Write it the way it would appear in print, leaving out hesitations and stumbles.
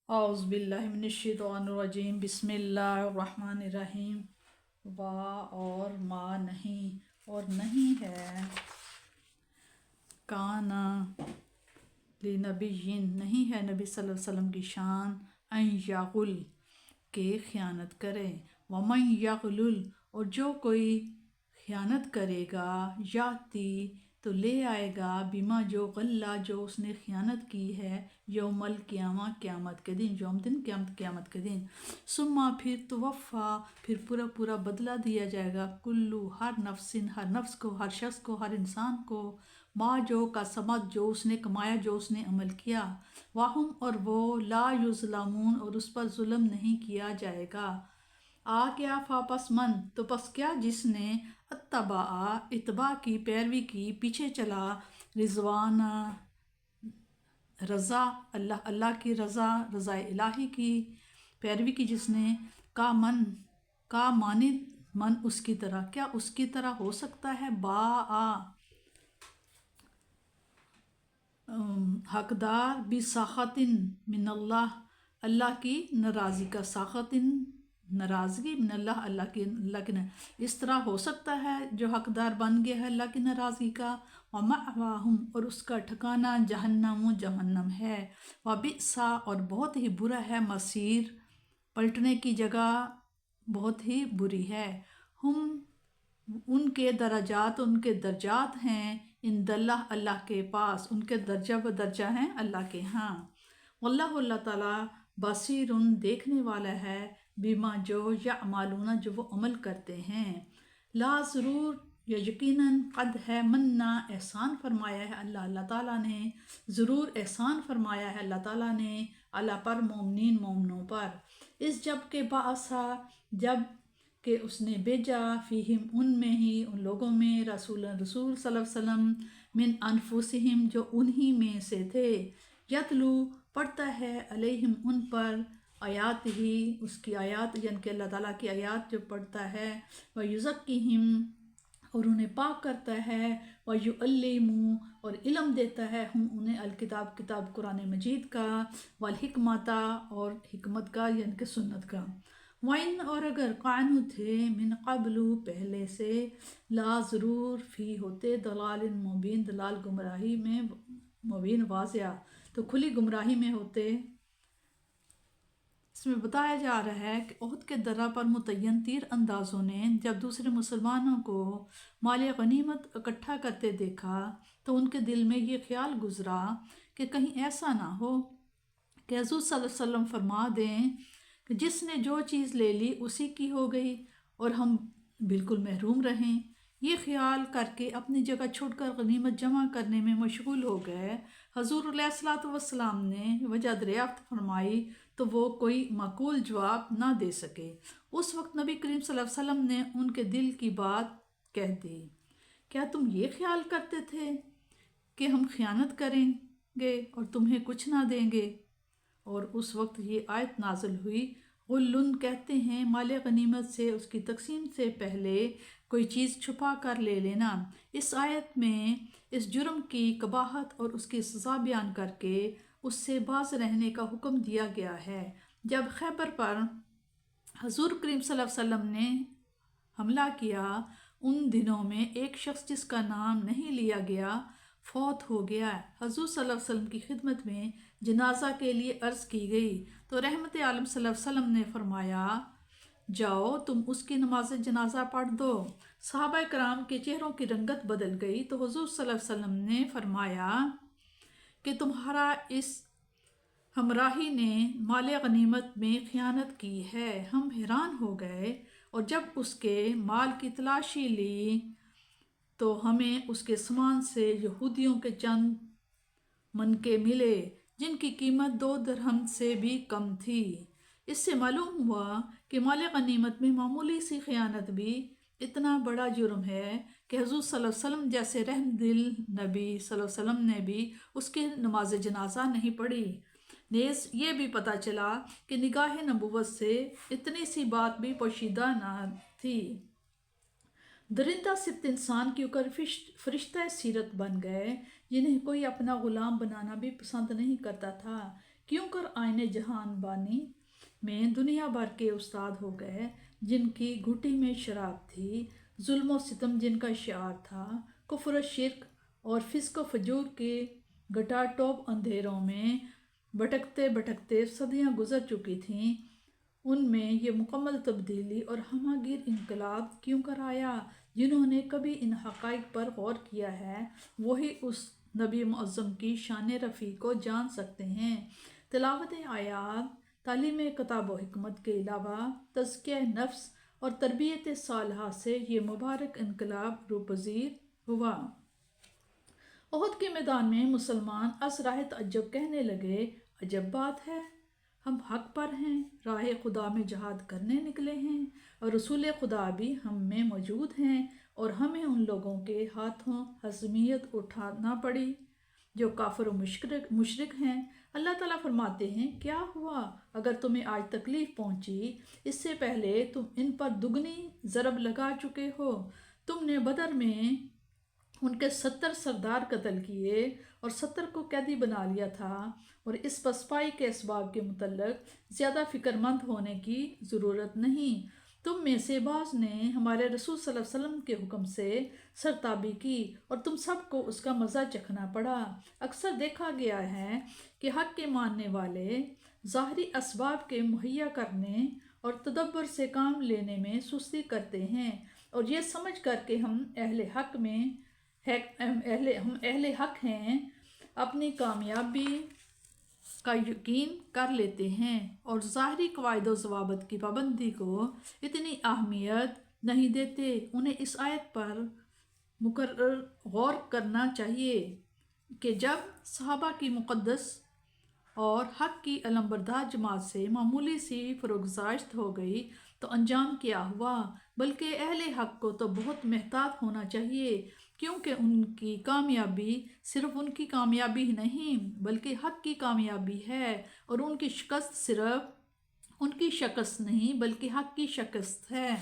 اعوذ باللہ من الشیطان الرجیم بسم اللہ الرحمن الرحیم اور ما نہیں اور نہیں ہے کانا لنبی نہیں ہے نبی صلی اللہ علیہ وسلم کی شان ان یغل کہ خیانت کرے ومن یغلل اور جو کوئی خیانت کرے گا یاتی تو لے آئے گا بیما جو غلہ جو اس نے خیانت کی ہے یوم القیامہ قیامت کے دن یوم دن قیامت کے دن ثم پھر توفا پھر پورا پورا بدلہ دیا جائے گا کلو ہر نفس کو ہر شخص کو ہر انسان کو ما جو کا سمت جو اس نے کمایا جو اس نے عمل کیا واہم اور وہ لا یظلمون اور اس پر ظلم نہیں کیا جائے گا آ کیا پس من تو پس کیا جس نے اتباع کی پیروی کی پیچھے چلا رضوان رضا اللہ کی رضا الہی کی پیروی کی جس نے کا مانند من اس کی طرح کیا اس کی طرح ہو سکتا ہے حقدار بھی ساخطن من اللہ کی ناراضی کا ناراضگی من اللہ کی اس طرح ہو سکتا ہے جو حقدار بن گیا ہے اللہ کی ناراضگی کا ومأواہم اور اس کا ٹھکانہ جہنم ہے وبئسا اور بہت ہی برا ہے مصیر پلٹنے کی جگہ بہت ہی بری ہے ان کے درجات ہیں ان اللہ کے پاس ان کے درجہ بدرجہ ہیں اللہ کے ہاں واللہ اللہ تعالیٰ بصیر دیکھنے والا ہے بیما جو یعملون جو وہ عمل کرتے ہیں لا ضرور یا یقیناً قد ہے منا احسان فرمایا ہے اللہ تعالیٰ نے ضرور احسان فرمایا ہے اللہ تعالیٰ نے اللہ پر مومنوں پر اس جب کے باعثا جب کہ اس نے بھیجا فیہم ان میں ہی ان لوگوں میں رسول صلی اللہ علیہ وسلم من انفسہم جو انہی میں سے تھے یتلو پڑھتا ہے علیہم ان پر آیات ہی اس کی آیات یعنی کہ اللہ تعالیٰ کی آیات جو پڑھتا ہے ویزکیہم اور انہیں پاک کرتا ہے ویعلمو اور علم دیتا ہے انہیں کتاب قرآن مجید کا والحکمت اور حکمت کا یعنی کہ سنت کا وَإِنْ اور اگر قانو تھے من قبل پہلے سے لا ضرور فی ہوتے دلال مبین دلال گمراہی میں مبین واضح تو کھلی گمراہی میں ہوتے اس میں بتایا جا رہا ہے کہ احد کے درہ پر متعین تیر اندازوں نے جب دوسرے مسلمانوں کو مال غنیمت اکٹھا کرتے دیکھا تو ان کے دل میں یہ خیال گزرا کہ کہیں ایسا نہ ہو کہ حضور صلی اللہ علیہ وسلم فرما دیں کہ جس نے جو چیز لے لی اسی کی ہو گئی اور ہم بالکل محروم رہیں یہ خیال کر کے اپنی جگہ چھوڑ کر غنیمت جمع کرنے میں مشغول ہو گئے حضور علیہ الصلوۃ والسلام نے وجہ دریافت فرمائی تو وہ کوئی معقول جواب نہ دے سکے اس وقت نبی کریم صلی اللہ علیہ وسلم نے ان کے دل کی بات کہہ دی کیا تم یہ خیال کرتے تھے کہ ہم خیانت کریں گے اور تمہیں کچھ نہ دیں گے اور اس وقت یہ آیت نازل ہوئی غلن کہتے ہیں مال غنیمت سے اس کی تقسیم سے پہلے کوئی چیز چھپا کر لے لینا اس آیت میں اس جرم کی قباحت اور اس کی سزا بیان کر کے اس سے باز رہنے کا حکم دیا گیا ہے جب خیبر پر حضور کریم صلی اللہ علیہ وسلم نے حملہ کیا ان دنوں میں ایک شخص جس کا نام نہیں لیا گیا فوت ہو گیا حضور صلی اللہ علیہ وسلم کی خدمت میں جنازہ کے لیے عرض کی گئی تو رحمت عالم صلی اللہ علیہ وسلم نے فرمایا جاؤ تم اس کی نماز جنازہ پڑھ دو صحابہ کرام کے چہروں کی رنگت بدل گئی تو حضور صلی اللہ علیہ وسلم نے فرمایا کہ تمہارا اس ہمراہی نے مال غنیمت میں خیانت کی ہے ہم حیران ہو گئے اور جب اس کے مال کی تلاشی لی تو ہمیں اس کے سامان سے یہودیوں کے چند منکے ملے جن کی قیمت 2 درہم سے بھی کم تھی اس سے معلوم ہوا کہ مال غنیمت میں معمولی سی خیانت بھی اتنا بڑا جرم ہے کہ حضور صلی اللہ علیہ وسلم جیسے رحم دل نبی صلی اللہ علیہ وسلم نے بھی اس کی نماز جنازہ نہیں پڑھی نیز یہ بھی پتہ چلا کہ نگاہ نبوت سے اتنی سی بات بھی پوشیدہ نہ تھی درندہ صفت انسان کی اوپر فرشتہ سیرت بن گئے جنہیں کوئی اپنا غلام بنانا بھی پسند نہیں کرتا تھا کیوں کر آئین جہان بانی میں دنیا بھر کے استاد ہو گئے جن کی گھٹی میں شراب تھی، ظلم و ستم جن کا شعار تھا، کفر و شرک اور فسق و فجور کے گٹا ٹوپ اندھیروں میں بھٹکتے بھٹکتے صدیاں گزر چکی تھیں، ان میں یہ مکمل تبدیلی اور ہمہ گیر انقلاب کیوں کر آیا؟ جنہوں نے کبھی ان حقائق پر غور کیا ہے وہی اس نبی معظم کی شان رفیع کو جان سکتے ہیں۔ تلاوت آیات، تعلیم کتاب و حکمت کے علاوہ تزکیہ نفس اور تربیت صالحہ سے یہ مبارک انقلاب روپذیر ہوا۔ احد کے میدان میں مسلمان از راہ تعجب کہنے لگے، عجب بات ہے، ہم حق پر ہیں، راہ خدا میں جہاد کرنے نکلے ہیں اور رسول خدا بھی ہم میں موجود ہیں، اور ہمیں ان لوگوں کے ہاتھوں ہزیمت اٹھانا پڑی جو کافر و مشرک ہیں۔ اللہ تعالیٰ فرماتے ہیں، کیا ہوا اگر تمہیں آج تکلیف پہنچی؟ اس سے پہلے تم ان پر دگنی ضرب لگا چکے ہو۔ تم نے بدر میں ان کے 70 سردار قتل کیے اور 70 کو قیدی بنا لیا تھا، اور اس پسپائی کے اسباب کے متعلق زیادہ فکر مند ہونے کی ضرورت نہیں۔ تم میں سے بعض نے ہمارے رسول صلی اللہ علیہ وسلم کے حکم سے سرتابی کی اور تم سب کو اس کا مزہ چکھنا پڑا۔ اکثر دیکھا گیا ہے کہ حق کے ماننے والے ظاہری اسباب کے مہیا کرنے اور تدبر سے کام لینے میں سستی کرتے ہیں، اور یہ سمجھ کر کہ ہم اہل حق ہیں اپنی کامیابی کا یقین کر لیتے ہیں اور ظاہری قواعد و ضوابط کی پابندی کو اتنی اہمیت نہیں دیتے۔ انہیں اس آیت پر مقرر غور کرنا چاہیے کہ جب صحابہ کی مقدس اور حق کی علمبردار جماعت سے معمولی سی فروگزاشت ہو گئی تو انجام کیا ہوا؟ بلکہ اہل حق کو تو بہت محتاط ہونا چاہیے، کیونکہ ان کی کامیابی صرف ان کی کامیابی نہیں بلکہ حق کی کامیابی ہے، اور ان کی شکست صرف ان کی شکست نہیں بلکہ حق کی شکست ہے۔